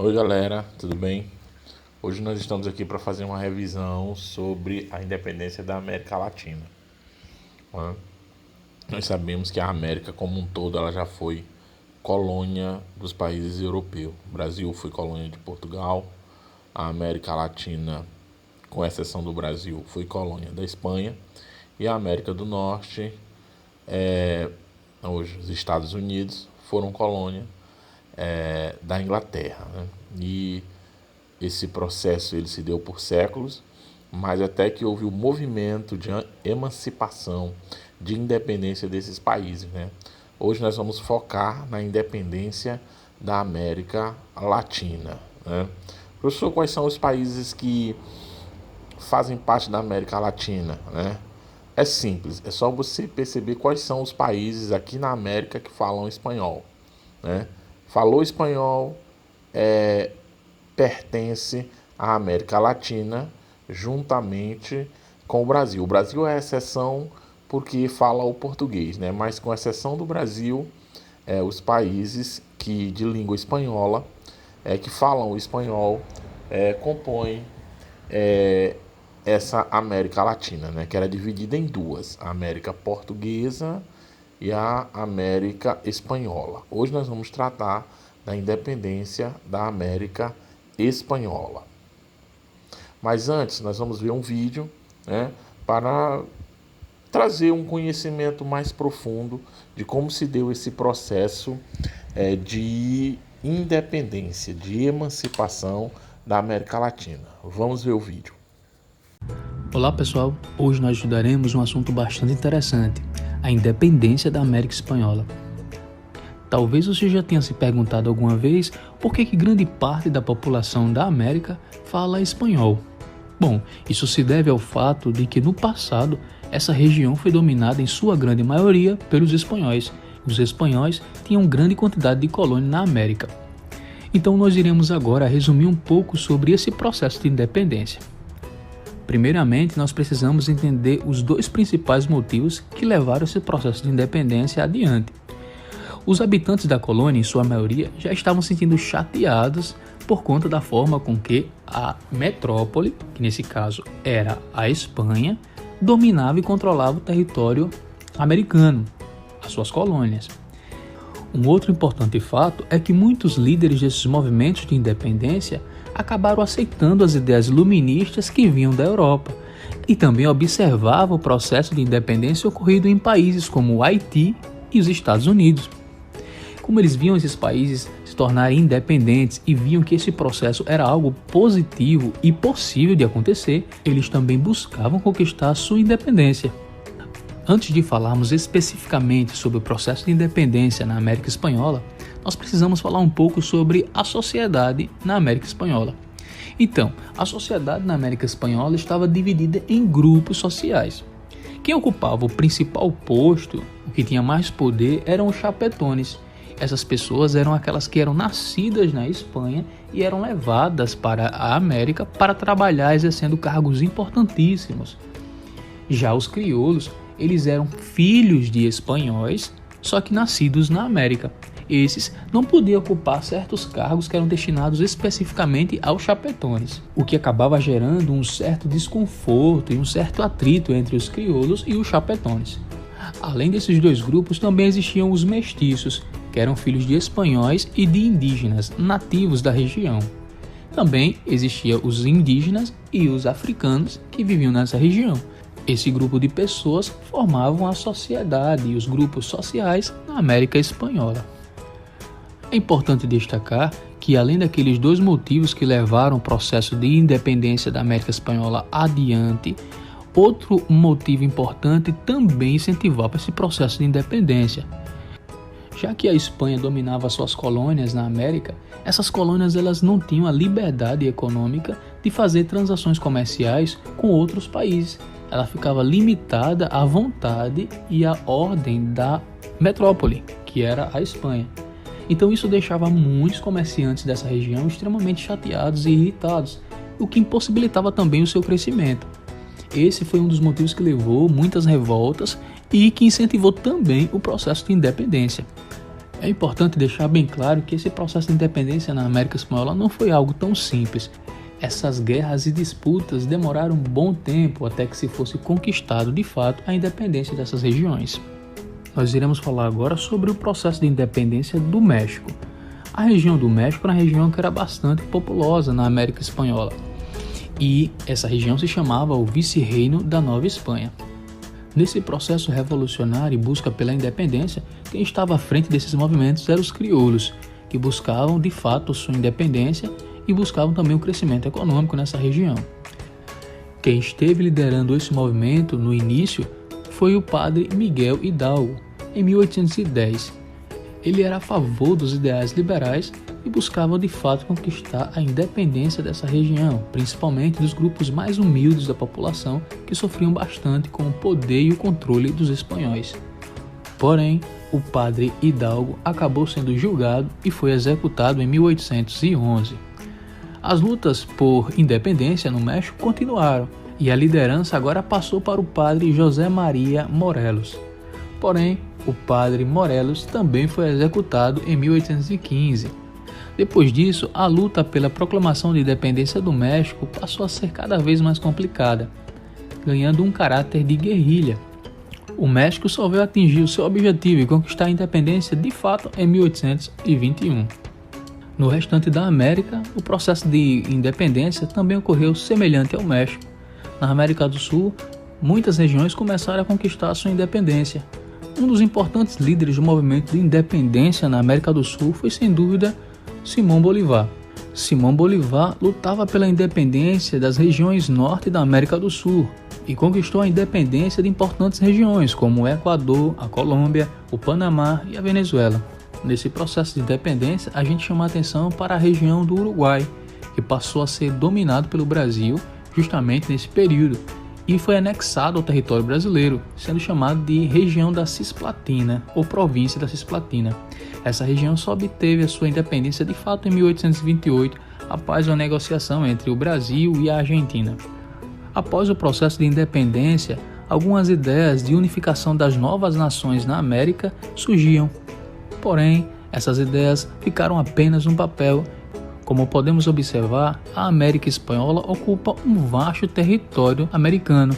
Oi galera, tudo bem? Hoje nós estamos aqui para fazer uma revisão sobre a independência da América Latina, né? Nós sabemos que a América como um todo ela já foi colônia dos países europeus. O Brasil foi colônia de Portugal, a América Latina, com exceção do Brasil, foi colônia da Espanha, e a América do Norte, hoje os Estados Unidos, foram colônia da Inglaterra, né? E esse processo ele se deu por séculos, mas até que houve o movimento de emancipação, de independência desses países, né? Hoje nós vamos focar na independência da América Latina, né? Professor, quais são os países que fazem parte da América Latina, né? É simples, é só você perceber quais são os países aqui na América que falam espanhol, né? Falou espanhol, pertence à América Latina, juntamente com o Brasil. O Brasil é a exceção porque fala o português, né? Mas com exceção do Brasil, os países de língua espanhola, que falam o espanhol, compõem essa América Latina, né? Que era dividida em duas, a América Portuguesa e a América Espanhola. Hoje nós vamos tratar da independência da América Espanhola. Mas antes nós vamos ver um vídeo, né, para trazer um conhecimento mais profundo de como se deu esse processo de independência, de emancipação da América Latina. Vamos ver o vídeo. Olá pessoal, hoje nós estudaremos um assunto bastante interessante, a independência da América Espanhola. Talvez você já tenha se perguntado alguma vez por que grande parte da população da América fala espanhol. Bom, isso se deve ao fato de que no passado essa região foi dominada em sua grande maioria pelos espanhóis. Os espanhóis tinham grande quantidade de colônias na América. Então nós iremos agora resumir um pouco sobre esse processo de independência. Primeiramente, nós precisamos entender os dois principais motivos que levaram esse processo de independência adiante. Os habitantes da colônia, em sua maioria, já estavam se sentindo chateados por conta da forma com que a metrópole, que nesse caso era a Espanha, dominava e controlava o território americano, as suas colônias. Um outro importante fato é que muitos líderes desses movimentos de independência acabaram aceitando as ideias iluministas que vinham da Europa e também observavam o processo de independência ocorrido em países como o Haiti e os Estados Unidos. Como eles viam esses países se tornarem independentes e viam que esse processo era algo positivo e possível de acontecer, eles também buscavam conquistar a sua independência. Antes de falarmos especificamente sobre o processo de independência na América Espanhola, nós precisamos falar um pouco sobre a sociedade na América Espanhola. Então, a sociedade na América Espanhola estava dividida em grupos sociais. Quem ocupava o principal posto, o que tinha mais poder, eram os chapetones. Essas pessoas eram aquelas que eram nascidas na Espanha e eram levadas para a América para trabalhar exercendo cargos importantíssimos. Já os crioulos, eles eram filhos de espanhóis, só que nascidos na América. Esses não podiam ocupar certos cargos que eram destinados especificamente aos chapetones, o que acabava gerando um certo desconforto e um certo atrito entre os crioulos e os chapetones. Além desses dois grupos, também existiam os mestiços, que eram filhos de espanhóis e de indígenas nativos da região. Também existiam os indígenas e os africanos que viviam nessa região. Esse grupo de pessoas formavam a sociedade e os grupos sociais na América Espanhola. É importante destacar que, além daqueles dois motivos que levaram o processo de independência da América Espanhola adiante, outro motivo importante também incentivava esse processo de independência. Já que a Espanha dominava suas colônias na América, essas colônias elas não tinham a liberdade econômica de fazer transações comerciais com outros países. Ela ficava limitada à vontade e à ordem da metrópole, que era a Espanha. Então isso deixava muitos comerciantes dessa região extremamente chateados e irritados, o que impossibilitava também o seu crescimento. Esse foi um dos motivos que levou muitas revoltas e que incentivou também o processo de independência. É importante deixar bem claro que esse processo de independência na América Espanhola não foi algo tão simples. Essas guerras e disputas demoraram um bom tempo até que se fosse conquistado de fato a independência dessas regiões. Nós iremos falar agora sobre o processo de independência do México. A região do México era uma região que era bastante populosa na América Espanhola, e essa região se chamava o Vice-Reino da Nova Espanha. Nesse processo revolucionário e busca pela independência, quem estava à frente desses movimentos eram os crioulos, que buscavam de fato sua independência e buscavam também o crescimento econômico nessa região. Quem esteve liderando esse movimento no início foi o padre Miguel Hidalgo, em 1810. Ele era a favor dos ideais liberais e buscava de fato conquistar a independência dessa região, principalmente dos grupos mais humildes da população que sofriam bastante com o poder e o controle dos espanhóis. Porém, o padre Hidalgo acabou sendo julgado e foi executado em 1811. As lutas por independência no México continuaram e a liderança agora passou para o padre José Maria Morelos. Porém, o padre Morelos também foi executado em 1815. Depois disso, a luta pela proclamação de independência do México passou a ser cada vez mais complicada, ganhando um caráter de guerrilha. O México só veio atingir o seu objetivo e conquistar a independência de fato em 1821. No restante da América, o processo de independência também ocorreu semelhante ao México. Na América do Sul, muitas regiões começaram a conquistar sua independência. Um dos importantes líderes do movimento de independência na América do Sul foi, sem dúvida, Simón Bolívar. Simón Bolívar lutava pela independência das regiões norte da América do Sul e conquistou a independência de importantes regiões como o Equador, a Colômbia, o Panamá e a Venezuela. Nesse processo de independência, a gente chama a atenção para a região do Uruguai, que passou a ser dominado pelo Brasil justamente nesse período e foi anexado ao território brasileiro, sendo chamado de região da Cisplatina ou província da Cisplatina. Essa região só obteve a sua independência de fato em 1828, após uma negociação entre o Brasil e a Argentina. Após o processo de independência, algumas ideias de unificação das novas nações na América surgiam. Porém, essas ideias ficaram apenas no papel. Como podemos observar, a América Espanhola ocupa um vasto território americano.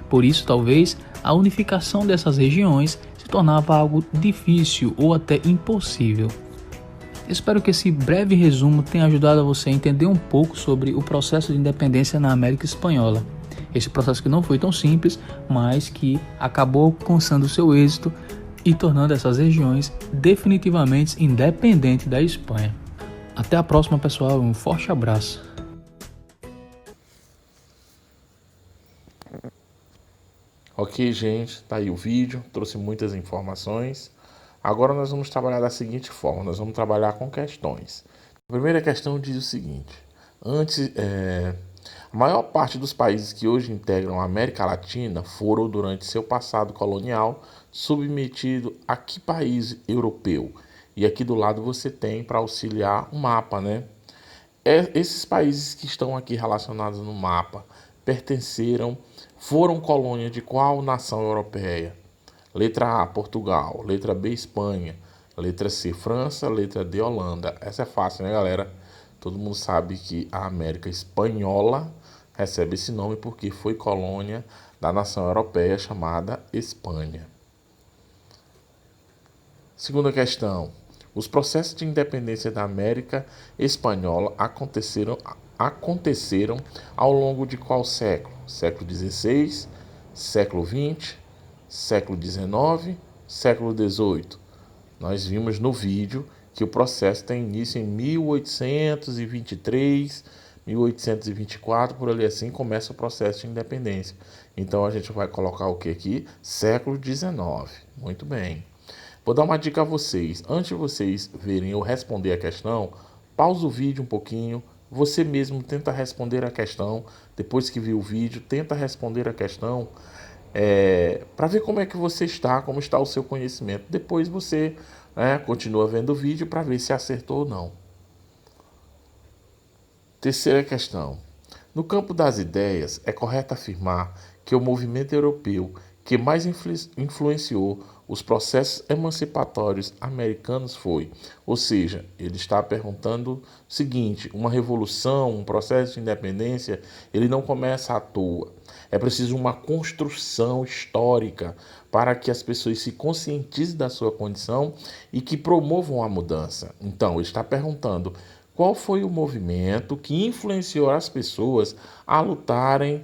Por isso, talvez, a unificação dessas regiões se tornava algo difícil ou até impossível. Espero que esse breve resumo tenha ajudado a você a entender um pouco sobre o processo de independência na América Espanhola. Esse processo que não foi tão simples, mas que acabou alcançando seu êxito e tornando essas regiões definitivamente independentes da Espanha. Até a próxima, pessoal. Um forte abraço. Ok, gente, tá aí o vídeo, trouxe muitas informações. Agora nós vamos trabalhar da seguinte forma, nós vamos trabalhar com questões. A primeira questão diz o seguinte: a maior parte dos países que hoje integram a América Latina foram, durante seu passado colonial, submetidos a que país europeu? E aqui do lado você tem, para auxiliar, um mapa, né? Esses países que estão aqui relacionados no mapa foram colônia de qual nação europeia? Letra A, Portugal. Letra B, Espanha. Letra C, França. Letra D, Holanda. Essa é fácil, né, galera? Todo mundo sabe que a América Espanhola recebe esse nome porque foi colônia da nação europeia chamada Espanha. Segunda questão. Os processos de independência da América Espanhola aconteceram ao longo de qual século? Século XVI, século XX, século XIX, século XVIII. Nós vimos no vídeo que o processo tem início em 1823, 1824, por ali assim começa o processo de independência. Então a gente vai colocar o que aqui? Século XIX. Muito bem. Vou dar uma dica a vocês. Antes de vocês verem eu responder a questão, pausa o vídeo um pouquinho. Você mesmo tenta responder a questão. Depois que viu o vídeo, tenta responder a questão para ver como é que você está, como está o seu conhecimento. Depois você continua vendo o vídeo para ver se acertou ou não. Terceira questão. No campo das ideias, é correto afirmar que o movimento europeu que mais influenciou os processos emancipatórios americanos foi? Ou seja, ele está perguntando o seguinte: uma revolução, um processo de independência, ele não começa à toa. É preciso uma construção histórica para que as pessoas se conscientizem da sua condição e que promovam a mudança. Então, ele está perguntando: qual foi o movimento que influenciou as pessoas a lutarem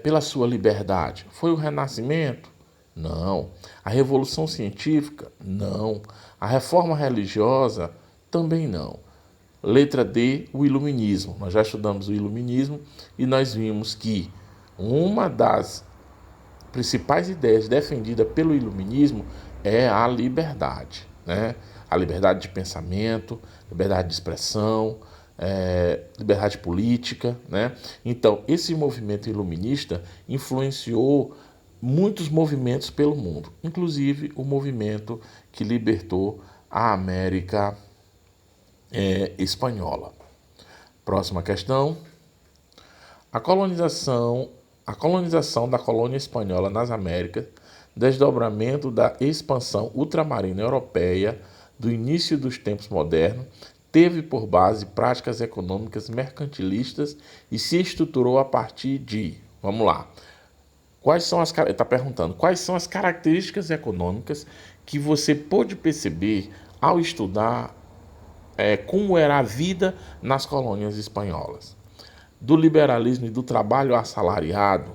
pela sua liberdade? Foi o Renascimento? Não. A Revolução Científica? Não. A Reforma Religiosa? Também não. Letra D, o Iluminismo. Nós já estudamos o Iluminismo e nós vimos que uma das principais ideias defendidas pelo Iluminismo é a liberdade, né? A liberdade de pensamento, liberdade de expressão, liberdade política, né? Então, esse movimento iluminista influenciou muitos movimentos pelo mundo, inclusive o movimento que libertou a América espanhola. Próxima questão. A colonização da colônia espanhola nas Américas, desdobramento da expansão ultramarina europeia do início dos tempos modernos, teve por base práticas econômicas mercantilistas e se estruturou a partir de, vamos lá, está perguntando, quais são as características econômicas que você pôde perceber ao estudar como era a vida nas colônias espanholas? Do liberalismo e do trabalho assalariado?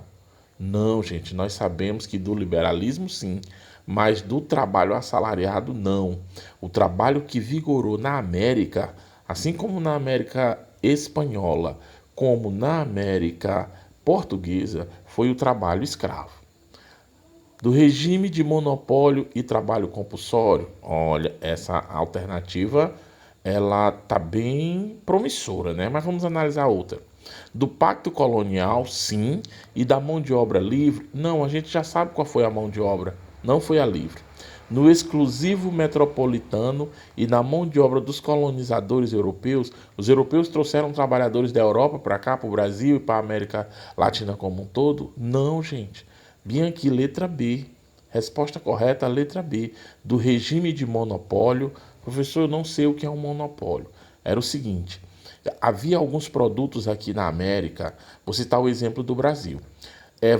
Não, gente, nós sabemos que do liberalismo sim, mas do trabalho assalariado não. O trabalho que vigorou na América, assim como na América espanhola, como na América portuguesa, foi o trabalho escravo. Do regime de monopólio e trabalho compulsório? Olha, essa alternativa ela tá bem promissora, né? Mas vamos analisar outra. Do pacto colonial, sim, e da mão de obra livre? Não, a gente já sabe qual foi a mão de obra, não foi a livre. No exclusivo metropolitano e na mão de obra dos colonizadores europeus, os europeus trouxeram trabalhadores da Europa para cá, para o Brasil e para a América Latina como um todo? Não, gente. Bem aqui, letra B. Resposta correta, letra B. Do regime de monopólio. Professor, eu não sei o que é um monopólio. Era o seguinte: havia alguns produtos aqui na América, vou citar o exemplo do Brasil.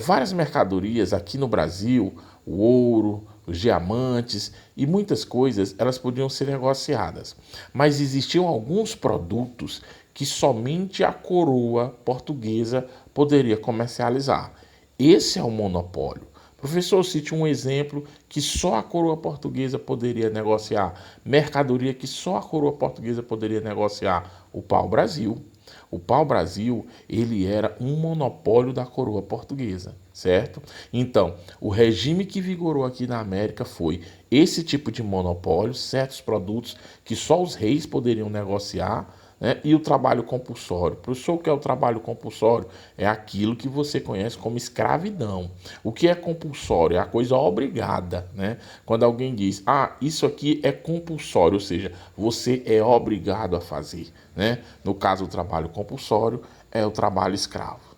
Várias mercadorias aqui no Brasil, o ouro, os diamantes e muitas coisas, elas podiam ser negociadas. Mas existiam alguns produtos que somente a coroa portuguesa poderia comercializar. Esse é o monopólio. Professor, cite um exemplo que só a coroa portuguesa poderia negociar. Mercadoria que só a coroa portuguesa poderia negociar. O pau-brasil. O pau-brasil, ele era um monopólio da coroa portuguesa, certo? Então, o regime que vigorou aqui na América foi esse tipo de monopólio, certos produtos que só os reis poderiam negociar, né? E o trabalho compulsório. Professor, o que é o trabalho compulsório? É aquilo que você conhece como escravidão. O que é compulsório? É a coisa obrigada, né? Quando alguém diz, isso aqui é compulsório, ou seja, você é obrigado a fazer, né? No caso, o trabalho compulsório é o trabalho escravo.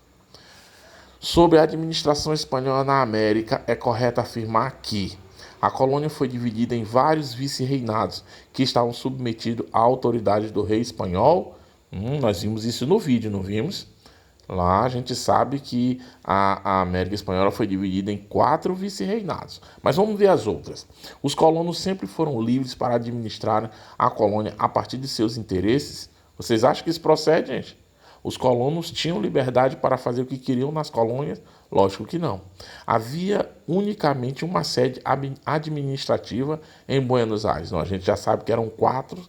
Sobre a administração espanhola na América, é correto afirmar que a colônia foi dividida em vários vice-reinados que estavam submetidos à autoridade do rei espanhol. Nós vimos isso no vídeo, não vimos? Lá a gente sabe que a América Espanhola foi dividida em 4 vice-reinados. Mas vamos ver as outras. Os colonos sempre foram livres para administrar a colônia a partir de seus interesses. Vocês acham que isso procede, gente? Os colonos tinham liberdade para fazer o que queriam nas colônias? Lógico que não. Havia unicamente uma sede administrativa em Buenos Aires. Não, a gente já sabe que eram quatro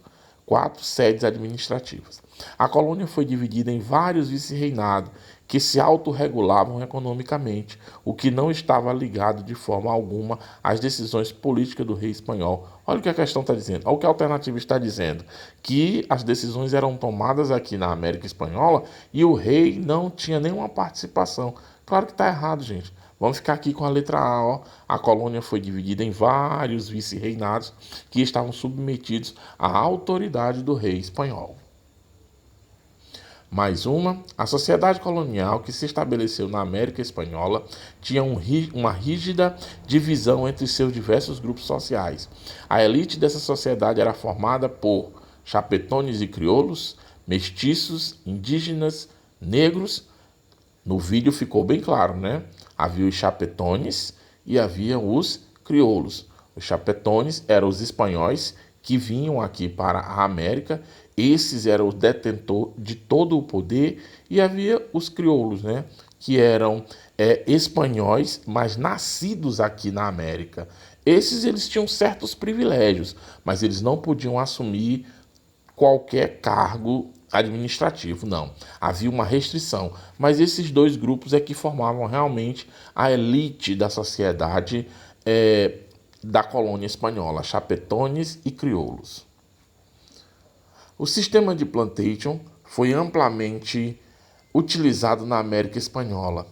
sedes administrativas. A colônia foi dividida em vários vice-reinados que se autorregulavam economicamente, o que não estava ligado de forma alguma às decisões políticas do rei espanhol. Olha o que a questão está dizendo, olha o que a alternativa está dizendo, que as decisões eram tomadas aqui na América Espanhola e o rei não tinha nenhuma participação. Claro que está errado, gente. Vamos ficar aqui com a letra A. Ó. A colônia foi dividida em vários vice-reinados que estavam submetidos à autoridade do rei espanhol. Mais uma, a sociedade colonial que se estabeleceu na América Espanhola tinha uma rígida divisão entre seus diversos grupos sociais. A elite dessa sociedade era formada por chapetones e crioulos, mestiços, indígenas, negros. No vídeo ficou bem claro, né? Havia os chapetones e havia os crioulos. Os chapetones eram os espanhóis que vinham aqui para a América. Esses eram os detentores de todo o poder, e havia os crioulos, né, que eram espanhóis, mas nascidos aqui na América. Esses eles tinham certos privilégios, mas eles não podiam assumir qualquer cargo administrativo, não. Havia uma restrição, mas esses dois grupos é que formavam realmente a elite da sociedade da colônia espanhola, chapetones e crioulos. O sistema de plantation foi amplamente utilizado na América Espanhola.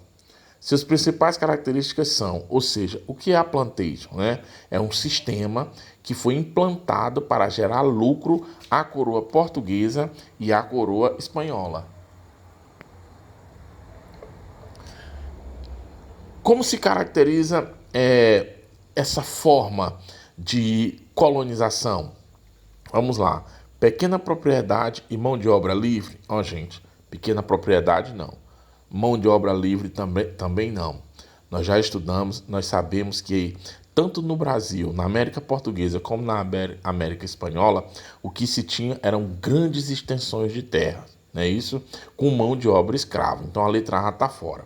Suas principais características são, ou seja, o que é a plantation, né? É um sistema que foi implantado para gerar lucro à coroa portuguesa e à coroa espanhola. Como se caracteriza essa forma de colonização? Vamos lá. Pequena propriedade e mão de obra livre? Gente, pequena propriedade não. Mão de obra livre também não. Nós já estudamos, nós sabemos que tanto no Brasil, na América Portuguesa, como na América Espanhola, o que se tinha eram grandes extensões de terra, não é isso? Com mão de obra escrava. Então a letra A está fora.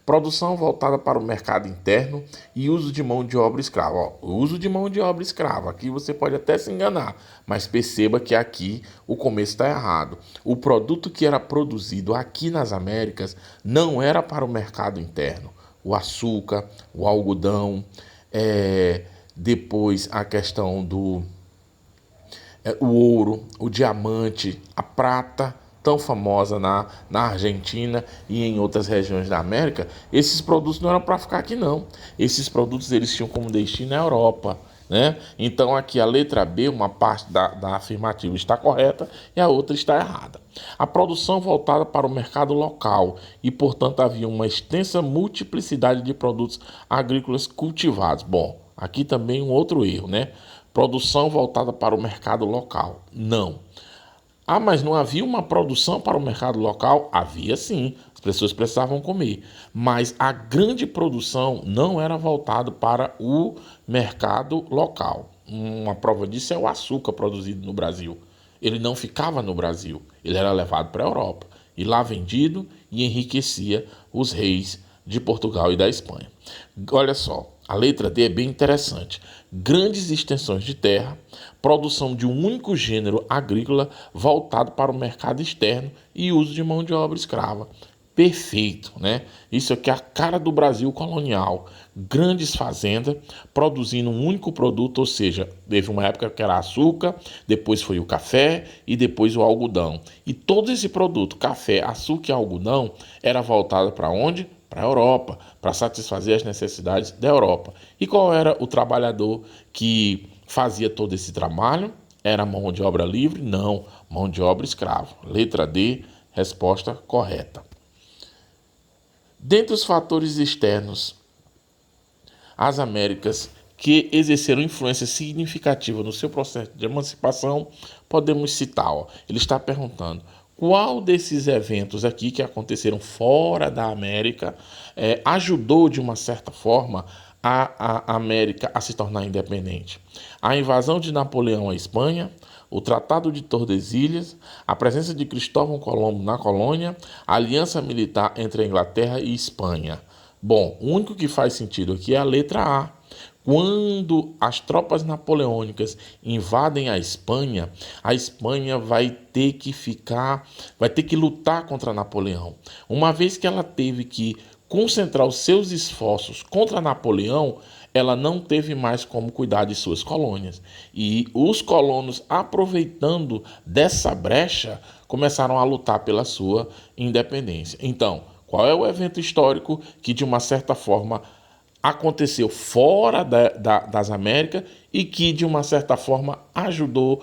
Produção voltada para o mercado interno e uso de mão de obra escrava. O uso de mão de obra escrava, aqui você pode até se enganar, mas perceba que aqui o começo está errado. O produto que era produzido aqui nas Américas não era para o mercado interno. O açúcar, o algodão, depois a questão do o ouro, o diamante, a prata, tão famosa na Argentina e em outras regiões da América. Esses produtos não eram para ficar aqui, não. Esses produtos eles tinham como destino a Europa, né? Então aqui a letra B, uma parte da afirmativa está correta e a outra está errada. A produção voltada para o mercado local e, portanto, havia uma extensa multiplicidade de produtos agrícolas cultivados. Bom, aqui também um outro erro, né? Produção voltada para o mercado local. Não. Mas não havia uma produção para o mercado local? Havia sim, as pessoas precisavam comer. Mas a grande produção não era voltada para o mercado local. Uma prova disso é o açúcar produzido no Brasil. Ele não ficava no Brasil, ele era levado para a Europa. E lá vendido e enriquecia os reis de Portugal e da Espanha. Olha só, a letra D é bem interessante. Grandes extensões de terra, produção de um único gênero agrícola voltado para o mercado externo e uso de mão de obra escrava. Perfeito, né? Isso aqui é a cara do Brasil colonial. Grandes fazendas produzindo um único produto, ou seja, teve uma época que era açúcar, depois foi o café e depois o algodão. E todo esse produto, café, açúcar e algodão, era voltado para onde? Para a Europa, para satisfazer as necessidades da Europa. E qual era o trabalhador que fazia todo esse trabalho? Era mão de obra livre? Não, mão de obra escrava. Letra D, resposta correta. Dentre os fatores externos às Américas que exerceram influência significativa no seu processo de emancipação, podemos citar, ele está perguntando, qual desses eventos aqui que aconteceram fora da América ajudou de uma certa forma a América a se tornar independente? A invasão de Napoleão à Espanha, o Tratado de Tordesilhas, a presença de Cristóvão Colombo na colônia, a aliança militar entre a Inglaterra e Espanha. Bom, o único que faz sentido aqui é a letra A. Quando as tropas napoleônicas invadem a Espanha vai ter que lutar contra Napoleão. Uma vez que ela teve que concentrar os seus esforços contra Napoleão, ela não teve mais como cuidar de suas colônias. E os colonos, aproveitando dessa brecha, começaram a lutar pela sua independência. Então, qual é o evento histórico que, de uma certa forma, aconteceu fora das Américas e que, de uma certa forma, ajudou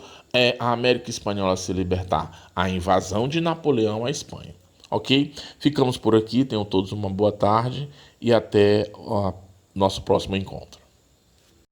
a América Espanhola a se libertar. A invasão de Napoleão à Espanha. Ok? Ficamos por aqui, tenham todos uma boa tarde e até o nosso próximo encontro.